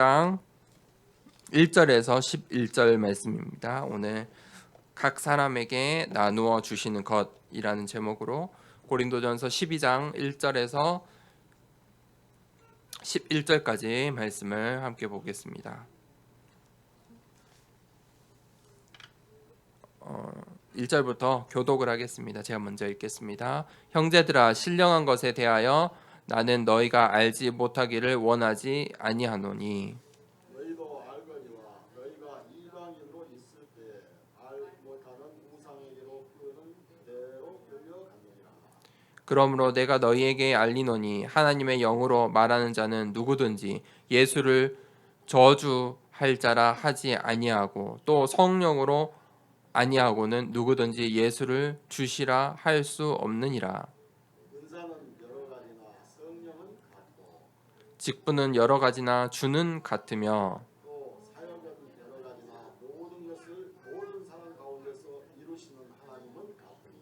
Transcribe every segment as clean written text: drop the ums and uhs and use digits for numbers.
장 1절에서 11절 말씀입니다. 오늘 각 사람에게 나누어 주시는 것이라는 제목으로 고린도전서 12장 1절에서 11절까지 말씀을 함께 보겠습니다. 1절부터 교독을 하겠습니다. 제가 먼저 읽겠습니다. 형제들아, 신령한 것에 대하여 나는 너희가 알지 못하기를 원하지 아니하노니 너희도 알거니와 너희가 이방인으로 있을 때 알 못하는 우상에게로 끄는 대로 끌려갔느니라. 그러므로 내가 너희에게 알리노니 하나님의 영으로 말하는 자는 누구든지 예수를 저주할 자라 하지 아니하고 또 성령으로 아니하고는 누구든지 예수를 주시라 할 수 없느니라. 은사는 여러 가지나 성령은 같고 직분은 여러 가지나 주는 같으며 또 사역은 여러 가지나 모든 것을 모든 사람 가운데서 이루시는 하나님은 같으니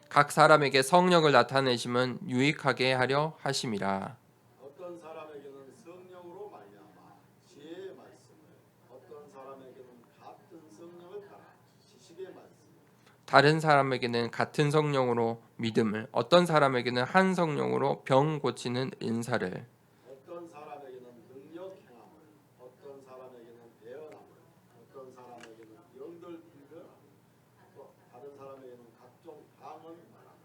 각 사람에게 성령을 나타내심은 유익하게 하려 하심이라. 어떤 사람에게는 성령으로 말미암아 지혜의 말씀을, 어떤 사람에게는 같은 성령을 따라 지식의 말씀을, 다른 사람에게는 같은 성령으로 믿음을, 어떤 사람에게는 한 성령으로 병 고치는 은사를, 어떤 사람에게는 능력 행함을, 어떤 사람에게는 대언함을, 어떤 사람에게는 영들 분별함을, 또 다른 사람에게는 각종 방언 말함을,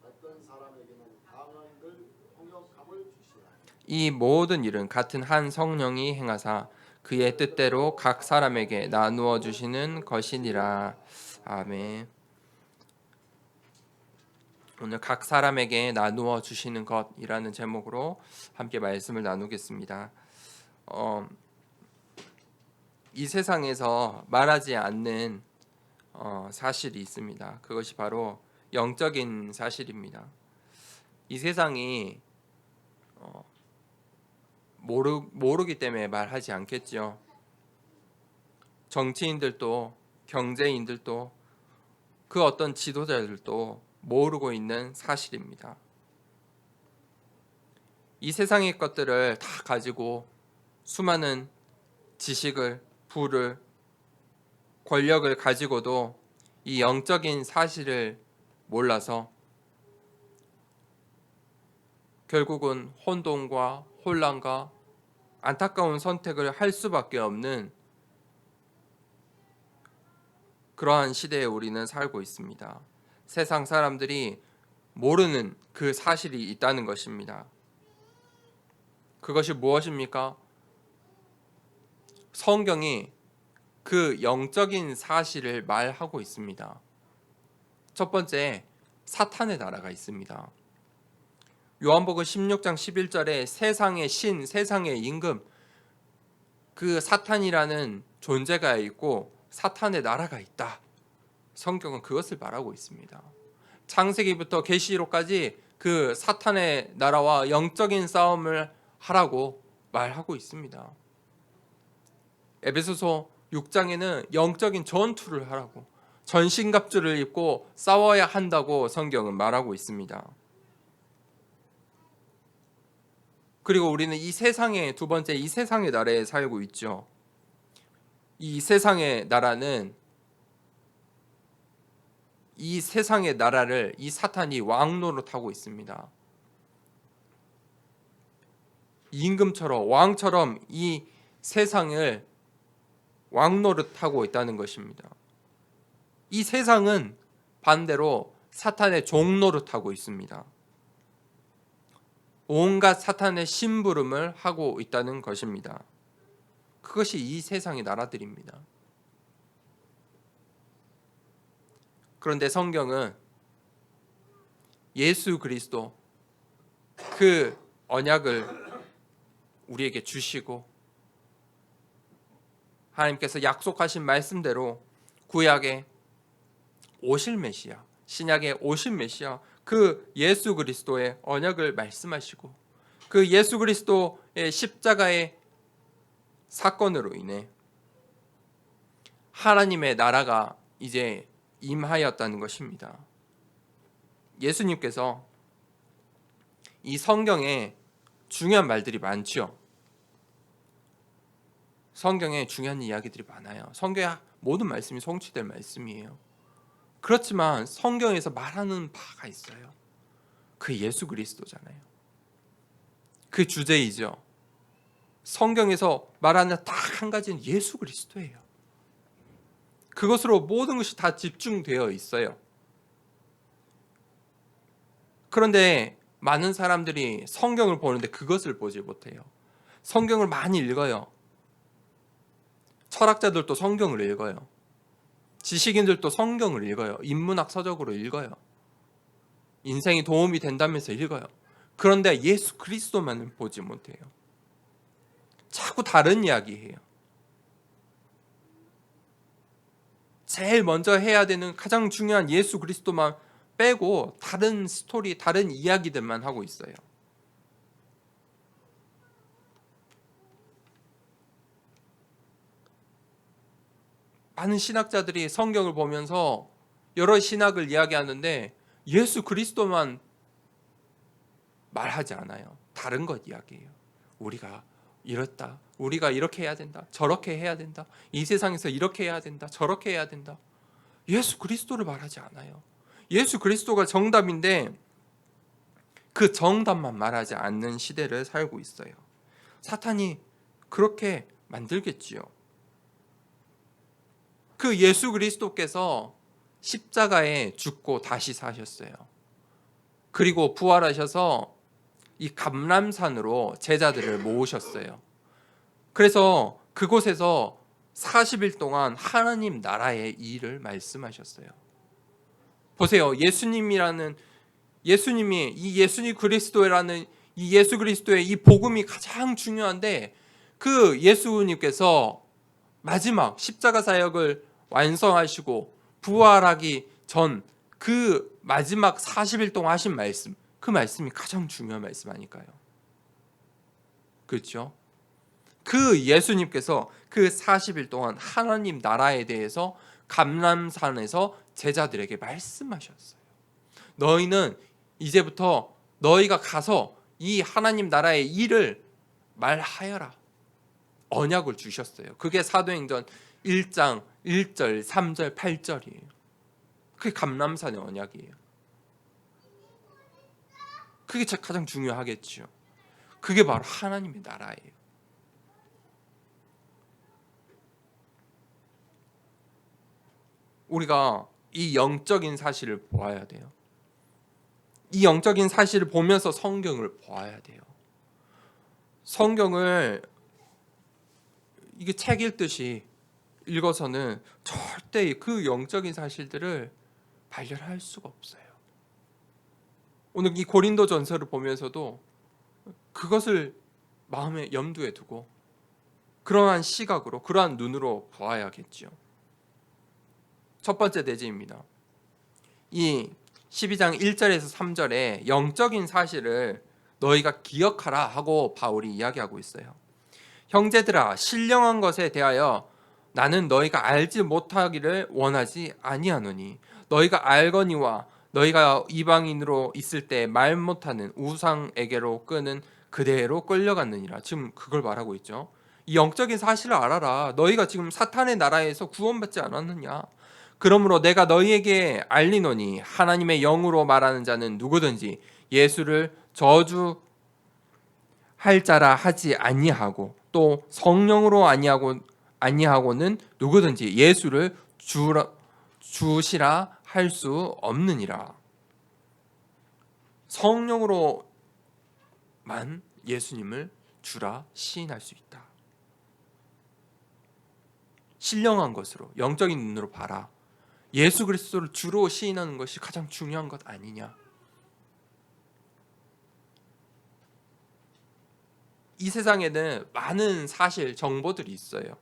어떤 사람에게는 방언들 통역함을 주시라. 이 모든 일은 같은 한 성령이 행하사 그의 뜻대로 각 사람에게 나누어 주시는 것이니라. 아멘. 오늘 각 사람에게 나누어 주시는 것이라는 제목으로 함께 말씀을 나누겠습니다. 이 세상에서 말하지 않는 사실이 있습니다. 그것이 바로 영적인 사실입니다. 이 세상이 모르기 때문에 말하지 않겠죠. 정치인들도 경제인들도 그 어떤 지도자들도 모르고 있는 사실입니다. 이 세상의 것들을 다 가지고 수많은 지식을, 부를, 권력을 가지고도 이 영적인 사실을 몰라서 결국은 혼돈과 혼란과 안타까운 선택을 할 수밖에 없는 그러한 시대에 우리는 살고 있습니다. 세상 사람들이 모르는 그 사실이 있다는 것입니다. 그것이 무엇입니까? 성경이 그 영적인 사실을 말하고 있습니다. 첫 번째, 사탄의 나라가 있습니다. 요한복음 16장 11절에 세상의 신, 세상의 임금, 그 사탄이라는 존재가 있고 사탄의 나라가 있다. 성경은 그것을 말하고 있습니다. 창세기부터 계시록까지 그 사탄의 나라와 영적인 싸움을 하라고 말하고 있습니다. 에베소서 6장에는 영적인 전투를 하라고, 전신갑주를 입고 싸워야 한다고 성경은 말하고 있습니다. 그리고 우리는 이 세상의 두 번째, 이 세상의 나라에 살고 있죠. 이 세상의 나라는 이 세상의 나라를 이 사탄이 왕노릇하고 있습니다. 임금처럼, 왕처럼 이 세상을 왕노릇하고 있다는 것입니다. 이 세상은 반대로 사탄의 종노릇하고 있습니다. 온갖 사탄의 심부름을 하고 있다는 것입니다. 그것이 이 세상의 나라들입니다. 그런데 성경은 예수 그리스도 그 언약을 우리에게 주시고 하나님께서 약속하신 말씀대로 구약에 오실 메시아, 신약에 오실 메시아, 그 예수 그리스도의 언약을 말씀하시고 그 예수 그리스도의 십자가의 사건으로 인해 하나님의 나라가 이제 임하였다는 것입니다. 예수님께서 이 성경에 중요한 말들이 많죠. 성경에 중요한 이야기들이 많아요. 성경의 모든 말씀이 성취될 말씀이에요. 그렇지만 성경에서 말하는 바가 있어요. 그 예수 그리스도잖아요. 그 주제이죠. 성경에서 말하는 딱 한 가지는 예수 그리스도예요. 그것으로 모든 것이 다 집중되어 있어요. 그런데 많은 사람들이 성경을 보는데 그것을 보지 못해요. 성경을 많이 읽어요. 철학자들도 성경을 읽어요. 지식인들도 성경을 읽어요. 인문학 서적으로 읽어요. 인생이 도움이 된다면서 읽어요. 그런데 예수 그리스도만을 보지 못해요. 자꾸 다른 이야기해요. 제일 먼저 해야 되는 가장 중요한 예수 그리스도만 빼고 다른 스토리, 다른 이야기들만 하고 있어요. 많은 신학자들이 성경을 보면서 여러 신학을 이야기하는데 예수 그리스도만 말하지 않아요. 다른 것 이야기해요. 우리가 이렇다. 우리가 이렇게 해야 된다. 저렇게 해야 된다. 이 세상에서 이렇게 해야 된다. 저렇게 해야 된다. 예수 그리스도를 말하지 않아요. 예수 그리스도가 정답인데 그 정답만 말하지 않는 시대를 살고 있어요. 사탄이 그렇게 만들겠지요. 그 예수 그리스도께서 십자가에 죽고 다시 사셨어요. 그리고 부활하셔서 이 감람산으로 제자들을 모으셨어요. 그래서 그곳에서 40일 동안 하나님 나라의 일을 말씀하셨어요. 보세요. 예수님이 이 예수님 그리스도라는 이 예수 그리스도의 이 복음이 가장 중요한데 그 예수님께서 마지막 십자가 사역을 완성하시고 부활하기 전 그 마지막 40일 동안 하신 말씀, 그 말씀이 가장 중요한 말씀 아닐까요? 그렇죠? 그 예수님께서 그 40일 동안 하나님 나라에 대해서 감람산에서 제자들에게 말씀하셨어요. 너희는 이제부터 너희가 가서 이 하나님 나라의 일을 말하여라. 언약을 주셨어요. 그게 사도행전 1장 1절, 3절, 8절이에요. 그게 감람산의 언약이에요. 그게 가장 중요하겠죠. 그게 바로 하나님의 나라예요. 우리가 이 영적인 사실을 보아야 돼요. 이 영적인 사실을 보면서 성경을 보아야 돼요. 성경을 이게 책 읽듯이 읽어서는 절대 그 영적인 사실들을 발견할 수가 없어요. 오늘 이 고린도 전서를 보면서도 그것을 마음에 염두에 두고 그러한 시각으로, 그러한 눈으로 보아야겠죠. 첫 번째 내지입니다. 이 12장 1절에서 3절에 영적인 사실을 너희가 기억하라 하고 바울이 이야기하고 있어요. 형제들아, 신령한 것에 대하여 나는 너희가 알지 못하기를 원하지 아니하노니 너희가 알거니와 너희가 이방인으로 있을 때 말 못하는 우상에게로 끄는 그대로 끌려갔느니라. 지금 그걸 말하고 있죠. 이 영적인 사실을 알아라. 너희가 지금 사탄의 나라에서 구원받지 않았느냐. 그러므로 내가 너희에게 알리노니 하나님의 영으로 말하는 자는 누구든지 예수를 저주할 자라 하지 아니하고 또 성령으로 아니하고는 누구든지 예수를 주시라 할 수 없느니라. 성령으로만 예수님을 주라 시인할 수 있다. 신령한 것으로, 영적인 눈으로 봐라. 예수 그리스도를 주로 시인하는 것이 가장 중요한 것 아니냐. 이 세상에는 많은 사실, 정보들이 있어요.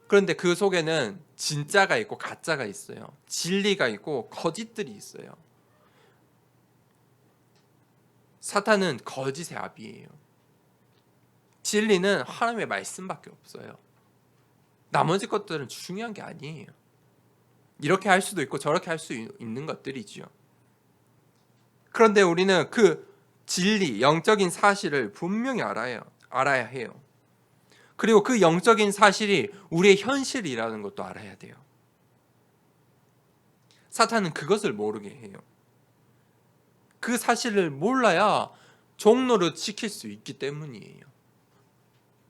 그런데 그 속에는 진짜가 있고 가짜가 있어요. 진리가 있고 거짓들이 있어요. 사탄은 거짓의 아비예요. 진리는 하나님의 말씀밖에 없어요. 나머지 것들은 중요한 게 아니에요. 이렇게 할 수도 있고 저렇게 할 수 있는 것들이지요. 그런데 우리는 그 진리, 영적인 사실을 분명히 알아야 해요. 그리고 그 영적인 사실이 우리의 현실이라는 것도 알아야 돼요. 사탄은 그것을 모르게 해요. 그 사실을 몰라야 종노릇 시킬 수 있기 때문이에요.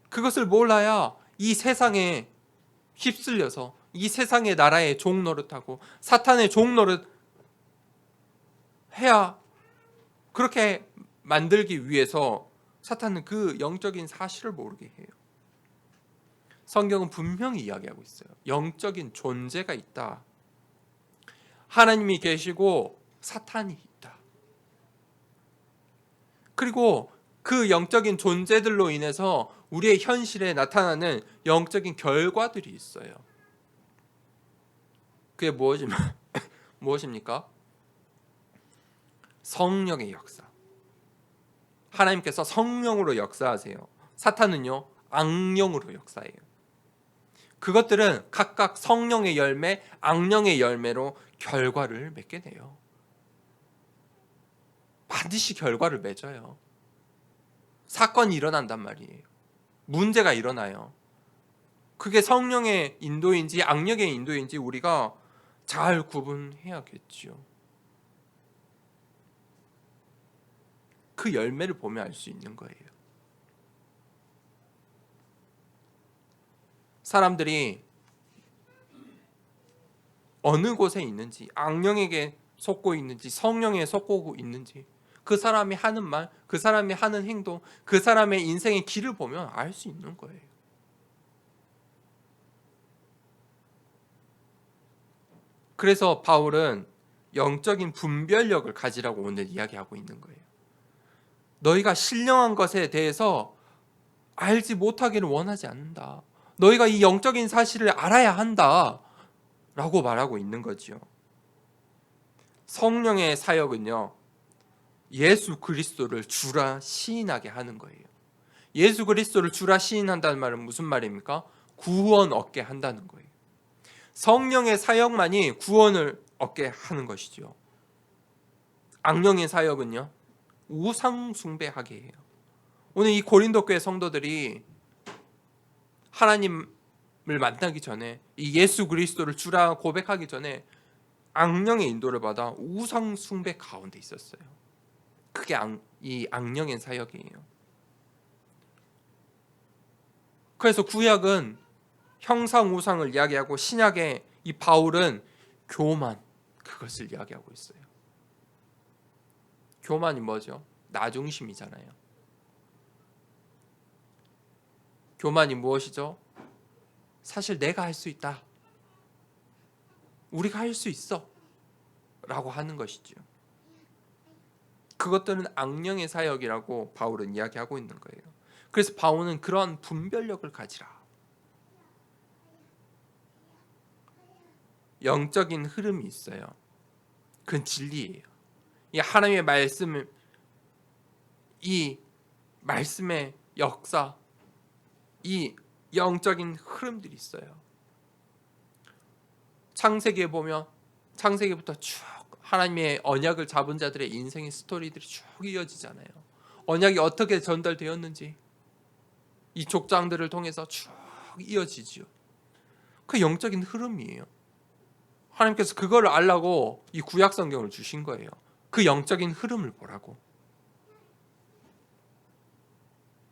그것을 몰라야 이 세상에 휩쓸려서 이 세상의 나라의 종노릇하고 사탄의 종노릇 해야, 그렇게 만들기 위해서 사탄은 그 영적인 사실을 모르게 해요. 성경은 분명히 이야기하고 있어요. 영적인 존재가 있다. 하나님이 계시고 사탄이 있다. 그리고 그 영적인 존재들로 인해서 우리의 현실에 나타나는 영적인 결과들이 있어요. 그게 무엇입니까? 성령의 역사. 하나님께서 성령으로 역사하세요. 사탄은요, 악령으로 역사해요. 그것들은 각각 성령의 열매, 악령의 열매로 결과를 맺게 돼요. 반드시 결과를 맺어요. 사건이 일어난단 말이에요. 문제가 일어나요. 그게 성령의 인도인지 악령의 인도인지 우리가 잘 구분해야겠지요. 그 열매를 보면 알 수 있는 거예요. 사람들이 어느 곳에 있는지, 악령에게 속고 있는지 성령에 속고 있는지, 그 사람이 하는 말, 그 사람이 하는 행동, 그 사람의 인생의 길을 보면 알 수 있는 거예요. 그래서 바울은 영적인 분별력을 가지라고 오늘 이야기하고 있는 거예요. 너희가 신령한 것에 대해서 알지 못하기를 원하지 않는다. 너희가 이 영적인 사실을 알아야 한다 라고 말하고 있는 거지요. 성령의 사역은요, 예수 그리스도를 주라 시인하게 하는 거예요. 예수 그리스도를 주라 시인한다는 말은 무슨 말입니까? 구원 얻게 한다는 거예요. 성령의 사역만이 구원을 얻게 하는 것이죠. 악령의 사역은요, 우상 숭배하게 해요. 오늘 이 고린도 교회 성도들이 하나님을 만나기 전에, 이 예수 그리스도를 주라 고백하기 전에 악령의 인도를 받아 우상 숭배 가운데 있었어요. 그게 이 악령의 사역이에요. 그래서 구약은 형상 우상을 이야기하고 신약의 이 바울은 교만, 그것을 이야기하고 있어요. 교만이 뭐죠? 나 중심이잖아요. 교만이 무엇이죠? 사실 내가 할 수 있다, 우리가 할 수 있어 라고 하는 것이죠. 그것들은 악령의 사역이라고 바울은 이야기하고 있는 거예요. 그래서 바울은 그러한 분별력을 가지라. 영적인 흐름이 있어요. 그건 진리예요. 이 하나님의 말씀을, 이 말씀의 역사, 이 영적인 흐름들이 있어요. 창세기에 보면 창세기부터 쭉 하나님의 언약을 잡은 자들의 인생의 스토리들이 쭉 이어지잖아요. 언약이 어떻게 전달되었는지 이 족장들을 통해서 쭉 이어지지요. 그 영적인 흐름이에요. 하나님께서 그걸 알라고 이 구약 성경을 주신 거예요. 그 영적인 흐름을 보라고.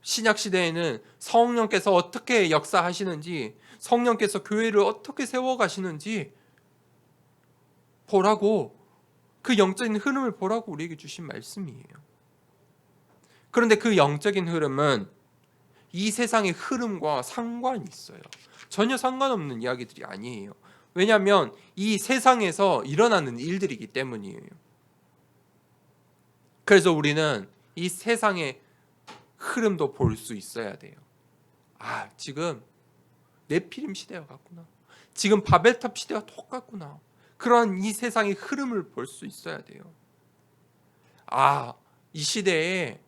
신약 시대에는 성령께서 어떻게 역사하시는지, 성령께서 교회를 어떻게 세워가시는지 보라고, 그 영적인 흐름을 보라고 우리에게 주신 말씀이에요. 그런데 그 영적인 흐름은 이 세상의 흐름과 상관이 있어요. 전혀 상관없는 이야기들이 아니에요. 왜냐하면 이 세상에서 일어나는 일들이기 때문이에요. 그래서 우리는 이 세상의 흐름도 볼 수 있어야 돼요. 아, 지금 네피림 시대와 같구나. 지금 바벨탑 시대와 똑같구나. 그런 이 세상의 흐름을 볼 수 있어야 돼요. 아, 이 시대에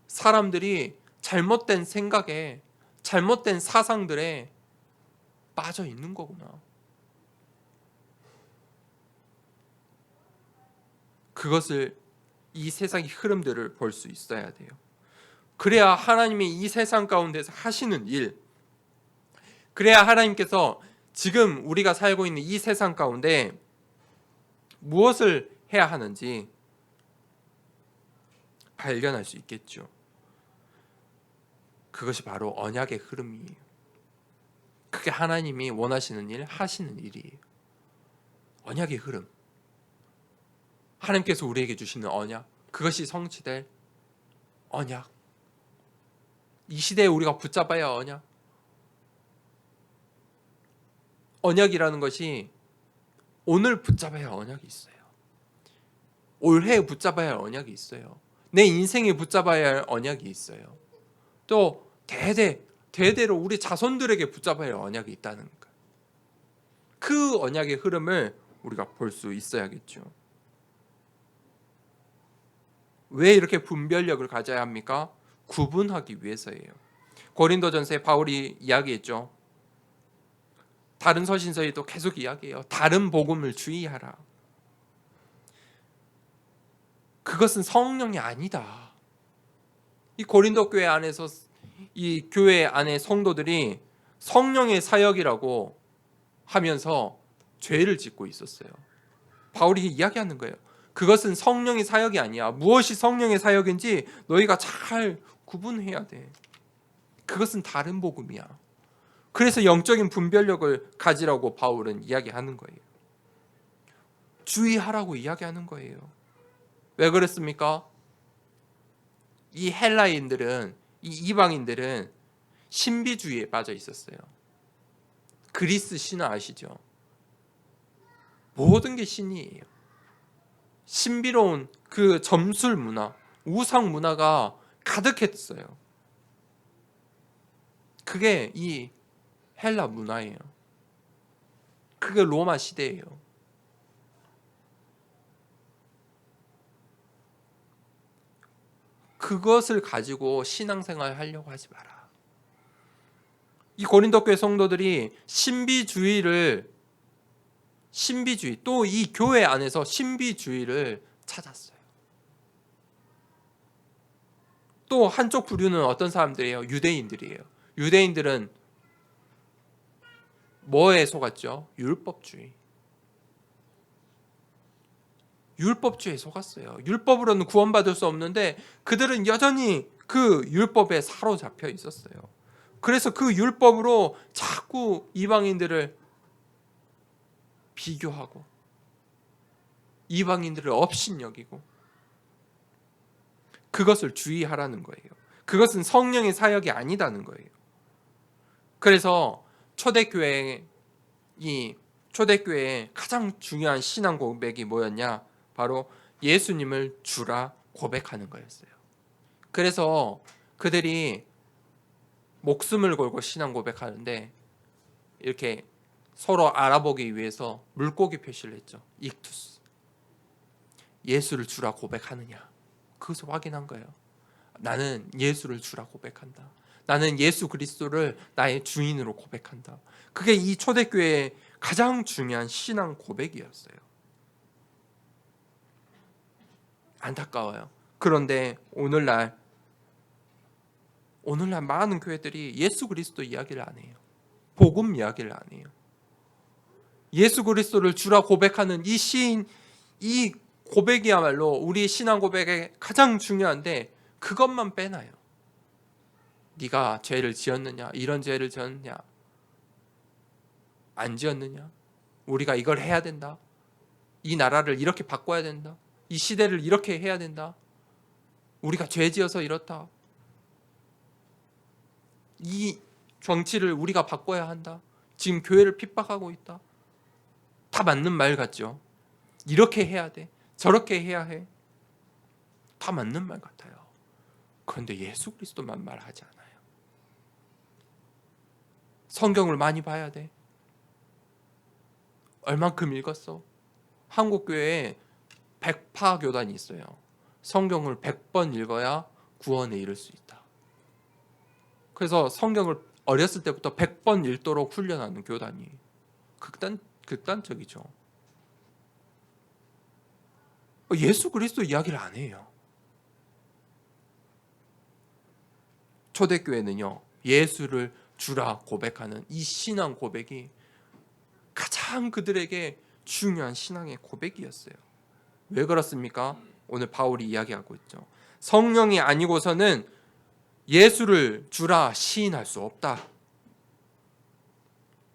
사람들이 잘못된 생각에, 잘못된 사상들에 빠져 있는 거구나. 그것을, 이 세상의 흐름들을 볼 수 있어야 돼요. 그래야 하나님이 이 세상 가운데서 하시는 일, 그래야 하나님께서 지금 우리가 살고 있는 이 세상 가운데 무엇을 해야 하는지 발견할 수 있겠죠. 그것이 바로 언약의 흐름이에요. 그게 하나님이 원하시는 일, 하시는 일이에요. 언약의 흐름. 하나님께서 우리에게 주시는 언약, 그것이 성취될 언약. 이 시대에 우리가 붙잡아야 할 언약. 언약이라는 것이 오늘 붙잡아야 할 언약이 있어요. 올해 붙잡아야 할 언약이 있어요. 내 인생에 붙잡아야 할 언약이 있어요. 또 대대로 우리 자손들에게 붙잡아야 할 언약이 있다는 것. 그 언약의 흐름을 우리가 볼 수 있어야겠죠. 왜 이렇게 분별력을 가져야 합니까? 구분하기 위해서예요. 고린도전서에 바울이 이야기했죠. 다른 서신서에도 계속 이야기해요. 다른 복음을 주의하라. 그것은 성령이 아니다. 이 고린도 교회 안에서 이 교회 안의 성도들이 성령의 사역이라고 하면서 죄를 짓고 있었어요. 바울이 이야기하는 거예요. 그것은 성령의 사역이 아니야. 무엇이 성령의 사역인지 너희가 잘 구분해야 돼. 그것은 다른 복음이야. 그래서 영적인 분별력을 가지라고 바울은 이야기하는 거예요. 주의하라고 이야기하는 거예요. 왜 그랬습니까? 이 헬라인들은, 이 이방인들은 신비주의에 빠져 있었어요. 그리스 신화 아시죠? 모든 게 신이에요. 신비로운 그 점술 문화, 우상 문화가 가득했어요. 그게 이 헬라 문화예요. 그게 로마 시대예요. 그것을 가지고 신앙생활 하려고 하지 마라. 이 고린도 교회 성도들이 신비주의 또 이 교회 안에서 신비주의를 찾았어요. 또 한쪽 부류는 어떤 사람들이에요? 유대인들이에요. 유대인들은 뭐에 속았죠? 율법주의. 율법주의에 속았어요. 율법으로는 구원받을 수 없는데 그들은 여전히 그 율법에 사로잡혀 있었어요. 그래서 그 율법으로 자꾸 이방인들을 비교하고 이방인들을 업신여기고 그것을 주의하라는 거예요. 그것은 성령의 사역이 아니다는 거예요. 그래서 초대교회의 가장 중요한 신앙 고백이 뭐였냐? 바로 예수님을 주라 고백하는 거였어요. 그래서 그들이 목숨을 걸고 신앙 고백하는데 이렇게 서로 알아보기 위해서 물고기 표시를 했죠. 익투스. 예수를 주라 고백하느냐? 그것을 확인한 거예요. 나는 예수를 주라 고백한다. 나는 예수 그리스도를 나의 주인으로 고백한다. 그게 이 초대교회의 가장 중요한 신앙 고백이었어요. 안타까워요. 그런데 오늘날 많은 교회들이 예수 그리스도 이야기를 안 해요. 복음 이야기를 안 해요. 예수 그리스도를 주라 고백하는 이 고백이야말로 우리 신앙 고백의 가장 중요한데 그것만 빼놔요. 네가 죄를 지었느냐? 이런 죄를 지었느냐? 안 지었느냐? 우리가 이걸 해야 된다. 이 나라를 이렇게 바꿔야 된다. 이 시대를 이렇게 해야 된다. 우리가 죄 지어서 이렇다. 이 정치를 우리가 바꿔야 한다. 지금 교회를 핍박하고 있다. 다 맞는 말 같죠? 이렇게 해야 돼. 저렇게 해야 해. 다 맞는 말 같아요. 그런데 예수 그리스도만 말하지 않아요. 성경을 많이 봐야 돼. 얼만큼 읽었어? 한국교회에 100파 교단이 있어요. 성경을 100번 읽어야 구원에 이를 수 있다. 그래서 성경을 어렸을 때부터 100번 읽도록 훈련하는 교단이 극단적이죠. 예수 그리스도 이야기를 안 해요. 초대교회는요, 예수를 주라 고백하는 이 신앙 고백이 가장 그들에게 중요한 신앙의 고백이었어요. 왜 그렇습니까? 오늘 바울이 이야기하고 있죠. 성령이 아니고서는 예수를 주라 시인할 수 없다.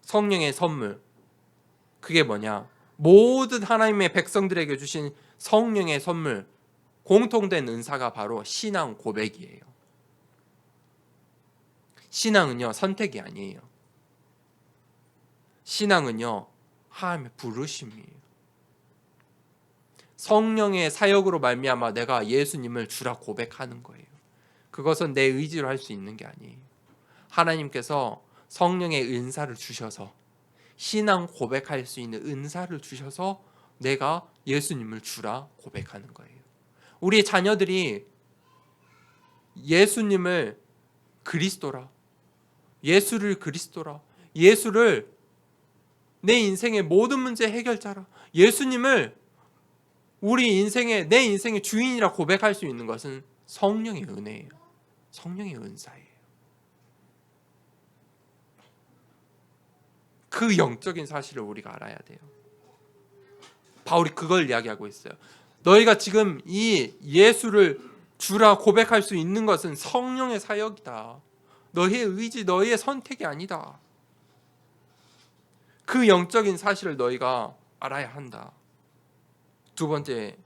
성령의 선물, 그게 뭐냐? 모든 하나님의 백성들에게 주신 성령의 선물, 공통된 은사가 바로 신앙 고백이에요. 신앙은요, 선택이 아니에요. 신앙은요, 하나님의 부르심이에요. 성령의 사역으로 말미암아 내가 예수님을 주라 고백하는 거예요. 그것은 내 의지로 할 수 있는 게 아니에요. 하나님께서 성령의 은사를 주셔서 신앙 고백할 수 있는 은사를 주셔서 내가 예수님을 주라 고백하는 거예요. 우리 자녀들이 예수님을 그리스도라, 예수를 그리스도라, 예수를 내 인생의 모든 문제 해결자라, 예수님을 우리 인생의 내 인생의 주인이라 고백할 수 있는 것은 성령의 은혜예요. 성령의 은사예요. 그 영적인 사실을 우리가 알아야 돼요. 바울이 그걸 이야기하고 있어요. 너희가 지금 이 예수를 주라 고백할 수 있는 것은 성령의 사역이다. 너희의 의지, 너희의 선택이 아니다. 그 영적인 사실을 너희가 알아야 한다. 두 번째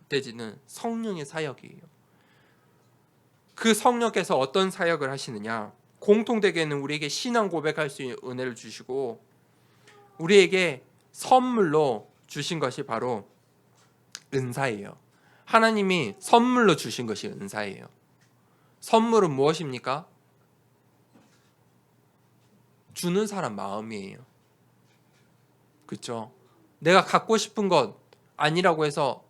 대지는 성령의 사역이에요. 그 성령께서 어떤 사역을 하시느냐? 공통되게는 우리에게 신앙 고백할 수 있는 은혜를 주시고 우리에게 선물로 주신 것이 바로 은사예요. 하나님이 선물로 주신 것이 은사예요. 선물은 무엇입니까? 주는 사람 마음이에요. 그렇죠? 내가 갖고 싶은 것 아니라고 해서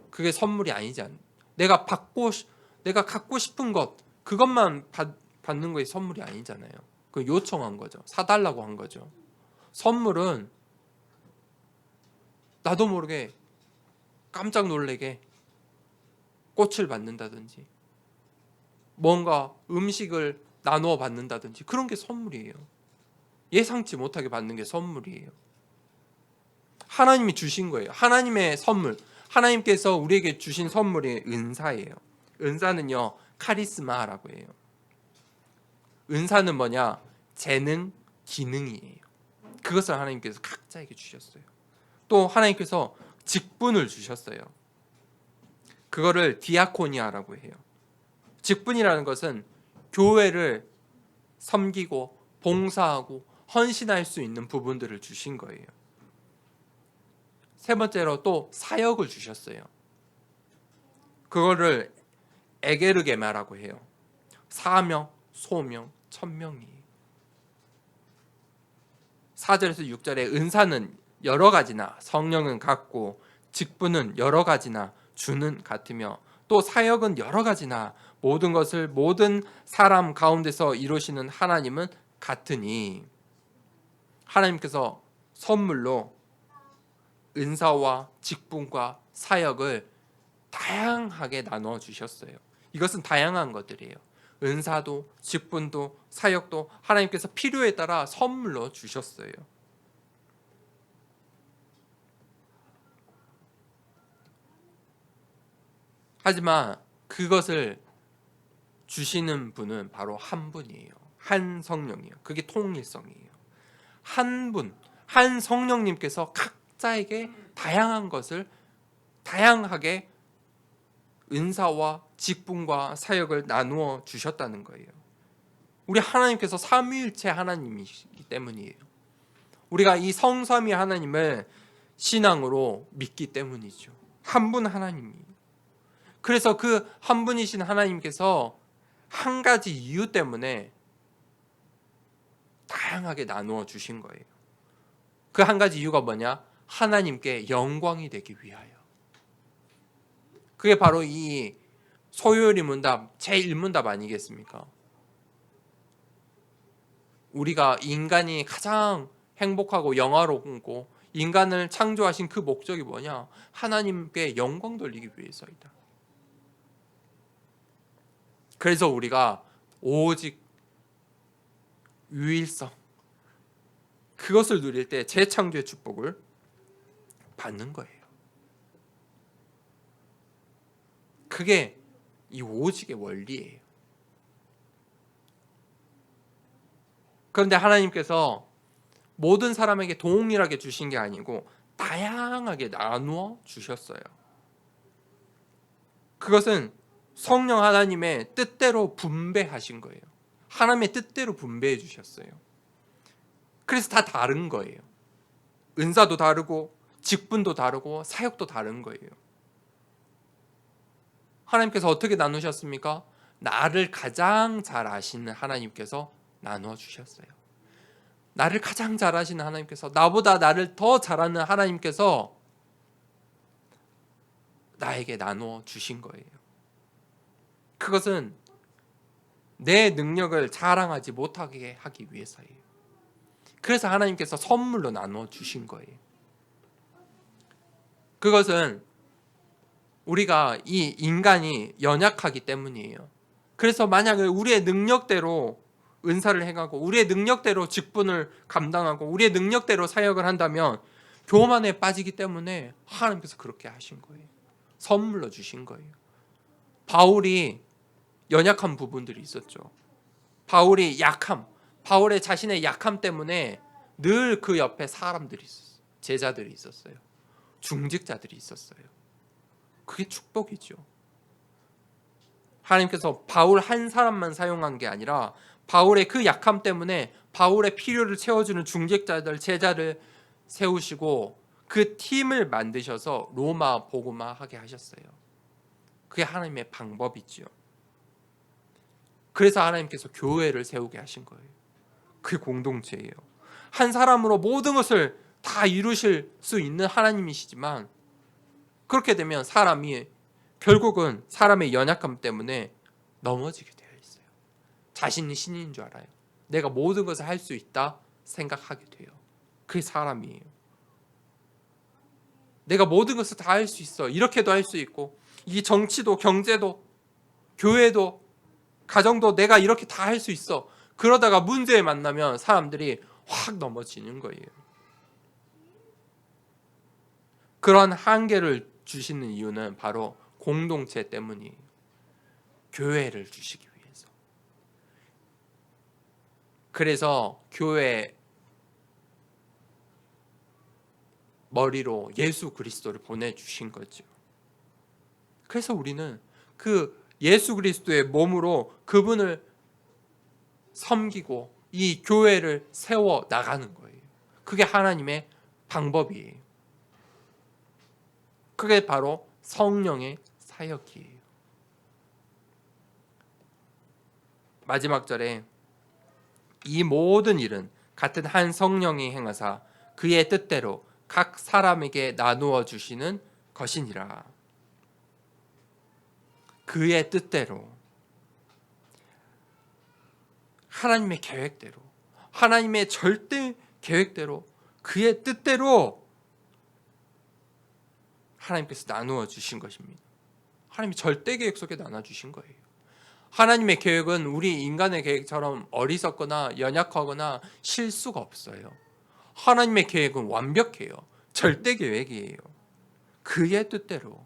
그게 선물이 아니지 않. 내가 갖고 싶은 것 그것만 받는 것이 선물이 아니잖아요. 그 요청한 거죠. 사달라고 한 거죠. 선물은 나도 모르게 깜짝 놀래게 꽃을 받는다든지 뭔가 음식을 나누어 받는다든지 그런 게 선물이에요. 예상치 못하게 받는 게 선물이에요. 하나님이 주신 거예요. 하나님의 선물. 하나님께서 우리에게 주신 선물이 은사예요. 은사는요, 카리스마라고 해요. 은사는 뭐냐? 재능, 기능이에요. 그것을 하나님께서 각자에게 주셨어요. 또 하나님께서 직분을 주셨어요. 그거를 디아코니아라고 해요. 직분이라는 것은 교회를 섬기고 봉사하고 헌신할 수 있는 부분들을 주신 거예요. 세 번째로 또 사역을 주셨어요. 그거를 에게르게마라고 해요. 사명, 소명, 천명이에요. 4절에서 6절에 은사는 여러 가지나 성령은 같고 직분은 여러 가지나 주는 같으며 또 사역은 여러 가지나 모든 것을 모든 사람 가운데서 이루시는 하나님은 같으니 하나님께서 선물로 은사와 직분과 사역을 다양하게 나누어 주셨어요. 이것은 다양한 것들이에요. 은사도 직분도 사역도 하나님께서 필요에 따라 선물로 주셨어요. 하지만 그것을 주시는 분은 바로 한 분이에요. 한 성령이에요. 그게 통일성이에요. 한 분, 한 성령님께서 각자에게 다양한 것을 다양하게 은사와 직분과 사역을 나누어 주셨다는 거예요. 우리 하나님께서 삼위일체 하나님이시기 때문이에요. 우리가 이 성삼위 하나님을 신앙으로 믿기 때문이죠. 한 분 하나님이에요. 그래서 그 한 분이신 하나님께서 한 가지 이유 때문에 다양하게 나누어 주신 거예요. 그 한 가지 이유가 뭐냐? 하나님께 영광이 되기 위하여. 그게 바로 이 소요리 문답, 제1문답 아니겠습니까? 우리가 인간이 가장 행복하고 영화롭고 인간을 창조하신 그 목적이 뭐냐? 하나님께 영광 돌리기 위해서이다. 그래서 우리가 오직 유일성, 그것을 누릴 때 재창조의 축복을 받는 거예요. 그게 이 오직의 원리예요. 그런데 하나님께서 모든 사람에게 동일하게 주신 게 아니고 다양하게 나누어 주셨어요. 그것은 성령 하나님의 뜻대로 분배하신 거예요. 하나님의 뜻대로 분배해 주셨어요. 그래서 다 다른 거예요. 은사도 다르고 직분도 다르고 사역도 다른 거예요. 하나님께서 어떻게 나누셨습니까? 나를 가장 잘 아시는 하나님께서 나누어 주셨어요. 나를 가장 잘 아시는 하나님께서, 나보다 나를 더 잘 아는 하나님께서 나에게 나누어 주신 거예요. 그것은 내 능력을 자랑하지 못하게 하기 위해서예요. 그래서 하나님께서 선물로 나누어 주신 거예요. 그것은 우리가 이 인간이 연약하기 때문이에요. 그래서 만약에 우리의 능력대로 은사를 행하고 우리의 능력대로 직분을 감당하고 우리의 능력대로 사역을 한다면 교만에 빠지기 때문에 하나님께서 그렇게 하신 거예요. 선물로 주신 거예요. 바울이 연약한 부분들이 있었죠. 바울의 자신의 약함 때문에 늘 그 옆에 사람들이 있었어요. 제자들이 있었어요. 중직자들이 있었어요. 그게 축복이죠. 하나님께서 바울 한 사람만 사용한 게 아니라 바울의 그 약함 때문에 바울의 필요를 채워주는 중직자들, 제자를 세우시고 그 팀을 만드셔서 로마 복음화 하게 하셨어요. 그게 하나님의 방법이지요. 그래서 하나님께서 교회를 세우게 하신 거예요. 그게 공동체예요. 한 사람으로 모든 것을 다 이루실 수 있는 하나님이시지만 그렇게 되면 사람이 결국은 사람의 연약함 때문에 넘어지게 되어 있어요. 자신이 신인 줄 알아요. 내가 모든 것을 할 수 있다 생각하게 돼요. 그게 사람이에요. 내가 모든 것을 다 할 수 있어. 이렇게도 할 수 있고 이 정치도 경제도 교회도 가정도 내가 이렇게 다 할 수 있어. 그러다가 문제에 만나면 사람들이 확 넘어지는 거예요. 그런 한계를 주시는 이유는 바로 공동체 때문이에요. 교회를 주시기 위해서. 그래서 교회 머리로 예수 그리스도를 보내주신 거죠. 그래서 우리는 그 예수 그리스도의 몸으로 그분을 섬기고 이 교회를 세워 나가는 거예요. 그게 하나님의 방법이에요. 그게 바로 성령의 사역이에요. 마지막 절에 이 모든 일은 같은 한 성령이 행하사 그의 뜻대로 각 사람에게 나누어 주시는 것이니라. 그의 뜻대로, 하나님의 계획대로, 하나님의 절대 계획대로, 그의 뜻대로 하나님께서 나누어 주신 것입니다. 하나님이 절대 계획 속에 나눠 주신 거예요. 하나님의 계획은 우리 인간의 계획처럼 어리석거나 연약하거나 실수가 없어요. 하나님의 계획은 완벽해요. 절대 계획이에요. 그의 뜻대로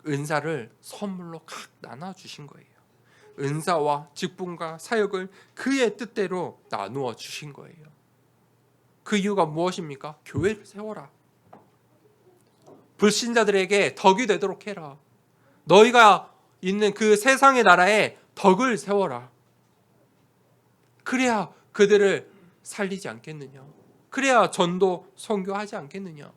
은사를 선물로 각 나눠 주신 거예요. 은사와 직분과 사역을 그의 뜻대로 나누어 주신 거예요. 그 이유가 무엇입니까? 교회를 세워라. 불신자들에게 덕이 되도록 해라. 너희가 있는 그 세상의 나라에 덕을 세워라. 그래야 그들을 살리지 않겠느냐. 그래야 전도 선교하지 않겠느냐.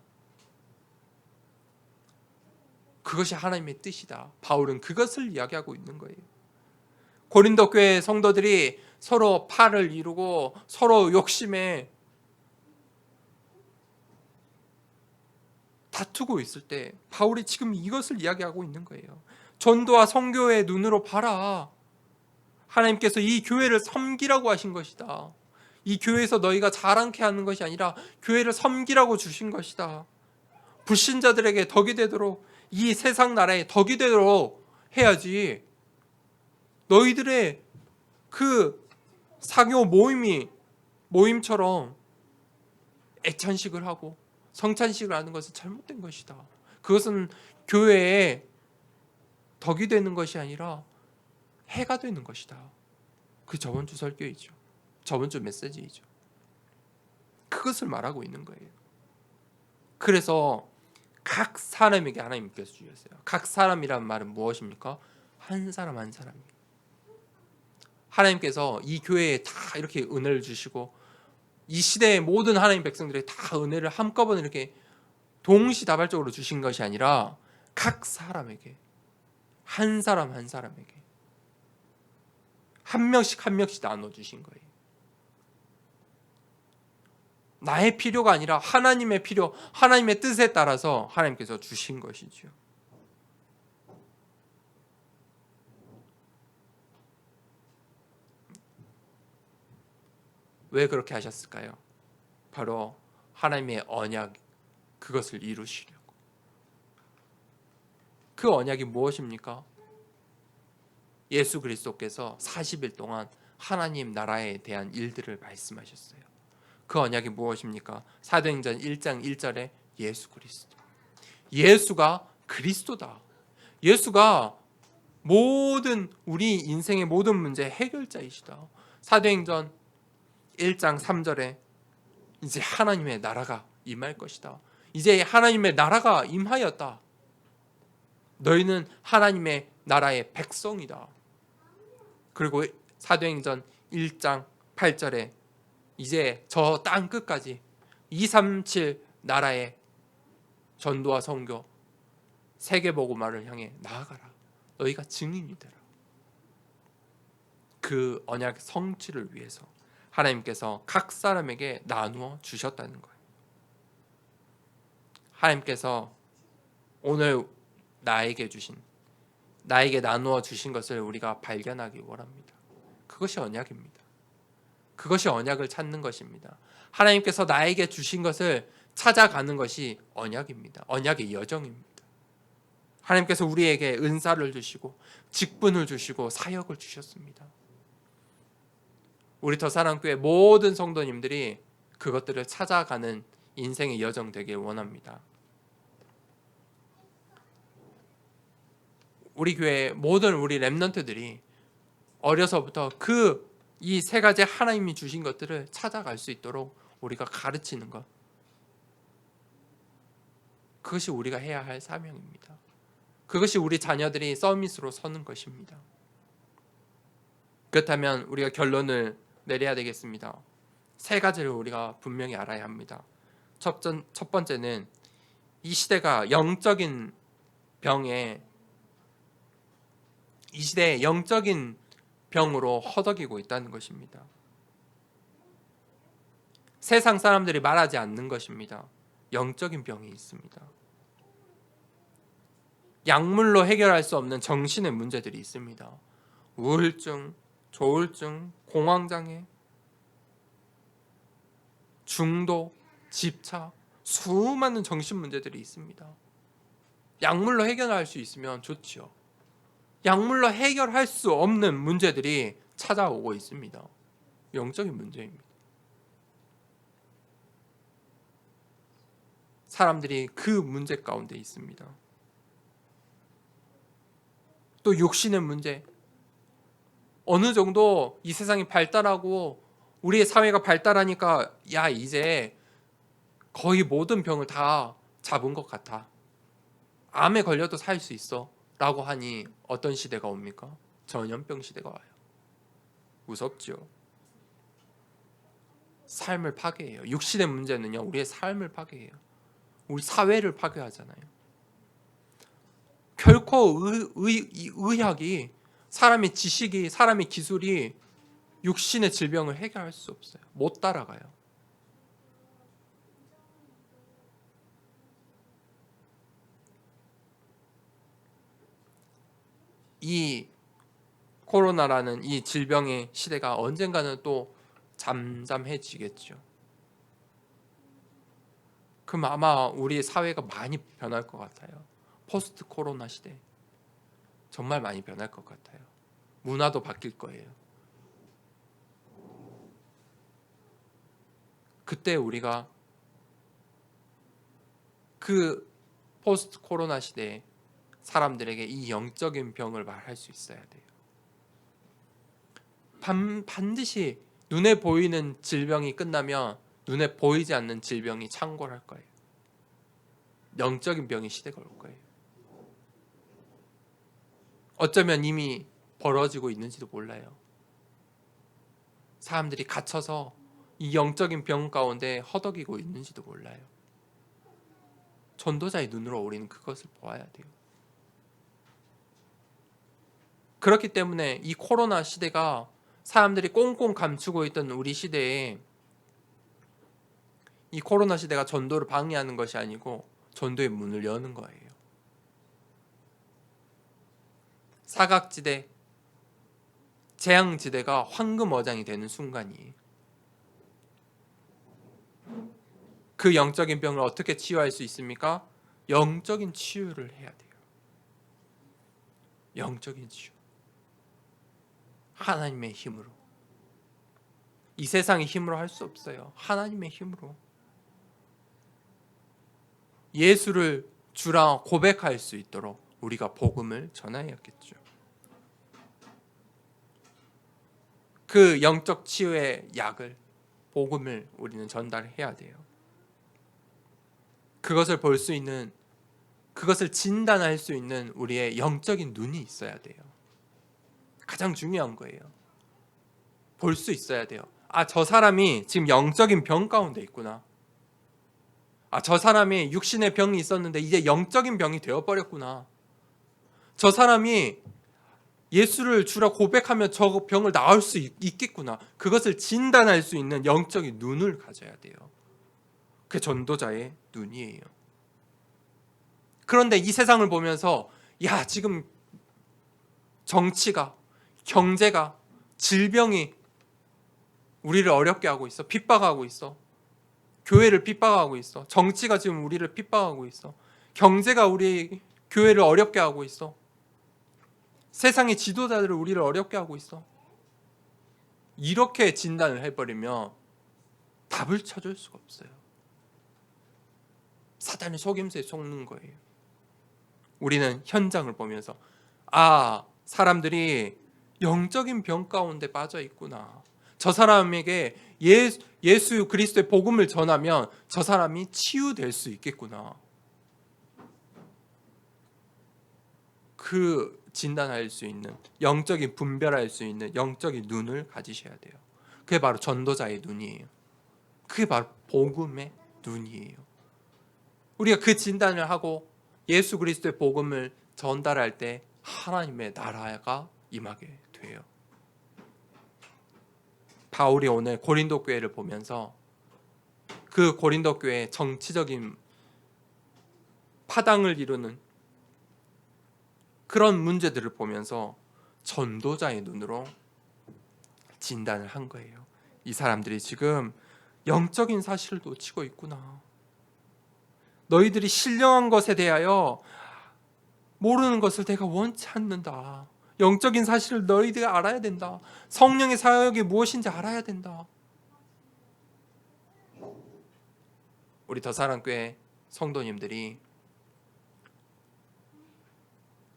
그것이 하나님의 뜻이다. 바울은 그것을 이야기하고 있는 거예요. 고린도 교회 성도들이 서로 팔을 이루고 서로 욕심에 다투고 있을 때 바울이 지금 이것을 이야기하고 있는 거예요. 전도와 선교의 눈으로 봐라. 하나님께서 이 교회를 섬기라고 하신 것이다. 이 교회에서 너희가 자랑케 하는 것이 아니라 교회를 섬기라고 주신 것이다. 불신자들에게 덕이 되도록, 이 세상 나라에 덕이 되도록 해야지. 너희들의 그 덕을 세워라. 너희들의 그 은사를 세워라. 그래야 그들을 살리지 않겠느냐. 사교 모임처럼 애찬식을 하고 성찬식을 하는 것은 잘못된 것이다. 그것은 교회에 덕이 되는 것이 아니라 해가 되는 것이다. 그 저번 주 설교이죠. 저번 주 메시지이죠. 그것을 말하고 있는 거예요. 그래서 각 사람에게 하나님께서 주셨어요. 각 사람이란 말은 무엇입니까? 한 사람 한 사람이. 하나님께서 이 교회에 다 이렇게 은혜를 주시고 이 시대의 모든 하나님 백성들의 다 은혜를 한꺼번에 이렇게 동시다발적으로 주신 것이 아니라 각 사람에게, 한 사람 한 사람에게 한 명씩 나눠주신 거예요. 나의 필요가 아니라 하나님의 필요, 하나님의 뜻에 따라서 하나님께서 주신 것이죠. 왜 그렇게 하셨을까요? 바로 하나님의 언약, 그것을 이루시려고. 그 언약이 무엇입니까? 예수 그리스도께서 40일 동안 하나님 나라에 대한 일들을 말씀하셨어요. 그 언약이 무엇입니까? 사도행전 1장 1절에 예수 그리스도. 예수가 그리스도다. 예수가 모든 우리 인생의 모든 문제 해결자이시다. 사도행전 1장 3절에 이제 하나님의 나라가 임할 것이다. 이제 하나님의 나라가 임하였다. 너희는 하나님의 나라의 백성이다. 그리고 사도행전 1장 8절에 이제 저 땅 끝까지 237 나라의 전도와 선교, 세계복음화를 향해 나아가라. 너희가 증인이 되라. 그 언약 성취를 위해서 하나님께서 각 사람에게 나누어 주셨다는 거예요. 하나님께서 오늘 나에게 나누어 주신 것을 우리가 발견하기 원합니다. 그것이 언약입니다. 그것이 언약을 찾는 것입니다. 하나님께서 나에게 주신 것을 찾아가는 것이 언약입니다. 언약의 여정입니다. 하나님께서 우리에게 은사를 주시고 직분을 주시고 사역을 주셨습니다. 우리 더사랑교회 모든 성도님들이 그것들을 찾아가는 인생의 여정 되길 원합니다. 우리 교회 모든 우리 렘넌트들이 어려서부터 이 세 가지 하나님이 주신 것들을 찾아갈 수 있도록 우리가 가르치는 것, 그것이 우리가 해야 할 사명입니다. 그것이 우리 자녀들이 서밋으로 서는 것입니다. 그렇다면 우리가 결론을 내려야 되겠습니다. 세 가지를 우리가 분명히 알아야 합니다. 첫 번째는 이 시대에 영적인 병으로 허덕이고 있다는 것입니다. 세상 사람들이 말하지 않는 것입니다. 영적인 병이 있습니다. 약물로 해결할 수 없는 정신의 문제들이 있습니다. 우울증, 조울증, 공황장애, 중독, 집착, 수많은 정신 문제들이 있습니다. 약물로 해결할 수 있으면 좋지요. 약물로 해결할 수 없는 문제들이 찾아오고 있습니다. 영적인 문제입니다. 사람들이 그 문제 가운데 있습니다. 또 육신의 문제, 어느 정도 이 세상이 발달하고 우리의 사회가 발달하니까 이제 거의 모든 병을 다 잡은 것 같아. 암에 걸려도 살 수 있어 라고 하니 어떤 시대가 옵니까? 전염병 시대가 와요. 무섭죠. 삶을 파괴해요. 육신의 문제는요, 우리의 삶을 파괴해요. 우리 사회를 파괴하잖아요. 결코 의학이, 사람의 지식이, 사람의 기술이 육신의 질병을 해결할 수 없어요. 못 따라가요. 이 코로나라는 이 질병의 시대가 언젠가는 또 잠잠해지겠죠. 그럼 아마 우리 사회가 많이 변할 것 같아요. 포스트 코로나 시대 정말 많이 변할 것 같아요. 문화도 바뀔 거예요. 그때 우리가 그 포스트 코로나 시대에 사람들에게 이 영적인 병을 말할 수 있어야 돼요. 반드시 눈에 보이는 질병이 끝나면 눈에 보이지 않는 질병이 창궐할 거예요. 영적인 병이 시대가 올 거예요. 어쩌면 이미 벌어지고 있는지도 몰라요. 사람들이 갇혀서 이 영적인 병 가운데 허덕이고 있는지도 몰라요. 전도자의 눈으로 우리는 그것을 보아야 돼요. 그렇기 때문에 이 코로나 시대가 사람들이 꽁꽁 감추고 있던 우리 시대에 이 코로나 시대가 전도를 방해하는 것이 아니고 전도의 문을 여는 거예요. 사각지대, 재앙지대가 황금어장이 되는 순간이에요. 그 영적인 병을 어떻게 치유할 수 있습니까? 영적인 치유를 해야 돼요. 영적인 치유. 하나님의 힘으로. 이 세상의 힘으로 할 수 없어요. 하나님의 힘으로. 예수를 주라 고백할 수 있도록 우리가 복음을 전하였겠죠. 그 영적 치유의 약을, 복음을 우리는 전달해야 돼요. 그것을 볼 수 있는, 그것을 진단할 수 있는 우리의 영적인 눈이 있어야 돼요. 가장 중요한 거예요. 볼 수 있어야 돼요. 아, 저 사람이 지금 영적인 병 가운데 있구나. 아, 저 사람이 육신의 병이 있었는데 이제 영적인 병이 되어버렸구나. 저 사람이 예수를 주라 고백하면 저 병을 나을 수 있겠구나. 그것을 진단할 수 있는 영적인 눈을 가져야 돼요. 그게 전도자의 눈이에요. 그런데 이 세상을 보면서 야, 지금 정치가, 경제가, 질병이 우리를 어렵게 하고 있어. 핍박하고 있어. 교회를 핍박하고 있어. 정치가 지금 우리를 핍박하고 있어. 경제가 우리 교회를 어렵게 하고 있어. 세상의 지도자들을 우리를 어렵게 하고 있어. 이렇게 진단을 해버리면 답을 찾을 수가 없어요. 사단의 속임수에 속는 거예요. 우리는 현장을 보면서 아, 사람들이 영적인 병 가운데 빠져 있구나. 저 사람에게 예수 그리스도의 복음을 전하면 저 사람이 치유될 수 있겠구나. 그 진단할 수 있는, 영적인 분별할 수 있는 영적인 눈을 가지셔야 돼요. 그게 바로 전도자의 눈이에요. 그게 바로 복음의 눈이에요. 우리가 그 진단을 하고 예수 그리스도의 복음을 전달할 때 하나님의 나라가 임하게 돼요. 바울이 오늘 고린도 교회를 보면서 그 고린도 교회의 정치적인 파당을 이루는 그런 문제들을 보면서 전도자의 눈으로 진단을 한 거예요. 이 사람들이 지금 영적인 사실을 놓치고 있구나. 너희들이 신령한 것에 대하여 모르는 것을 내가 원치 않는다. 영적인 사실을 너희들이 알아야 된다. 성령의 사역이 무엇인지 알아야 된다. 우리 더사랑교회 성도님들이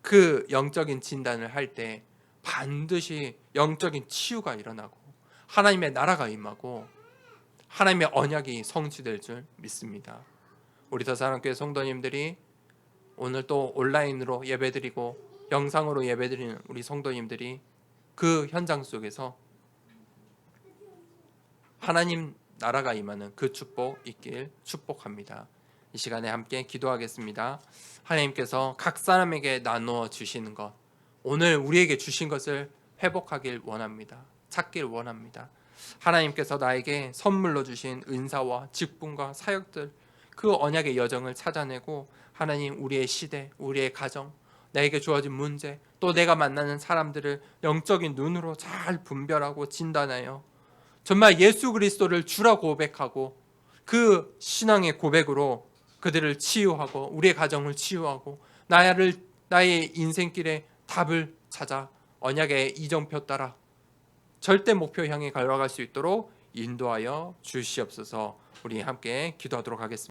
그 영적인 진단을 할 때 반드시 영적인 치유가 일어나고 하나님의 나라가 임하고 하나님의 언약이 성취될 줄 믿습니다. 우리 더사랑교회 성도님들이 오늘 또 온라인으로 예배드리고 영상으로 예배드리는 우리 성도님들이 그 현장 속에서 하나님 나라가 임하는 그 축복 있길 축복합니다. 이 시간에 함께 기도하겠습니다. 하나님께서 각 사람에게 나누어 주시는 것, 오늘 우리에게 주신 것을 회복하길 원합니다. 찾길 원합니다. 하나님께서 나에게 선물로 주신 은사와 직분과 사역들, 그 언약의 여정을 찾아내고 하나님 우리의 시대, 우리의 가정, 나에게 주어진 문제, 또 내가 만나는 사람들을 영적인 눈으로 잘 분별하고 진단하여 정말 예수 그리스도를 주라 고백하고 그 신앙의 고백으로 그들을 치유하고 우리의 가정을 치유하고 나의 인생길에 답을 찾아 언약의 이정표 따라 절대 목표 향해 걸어갈 수 있도록 인도하여 주시옵소서. 우리 함께 기도하도록 하겠습니다.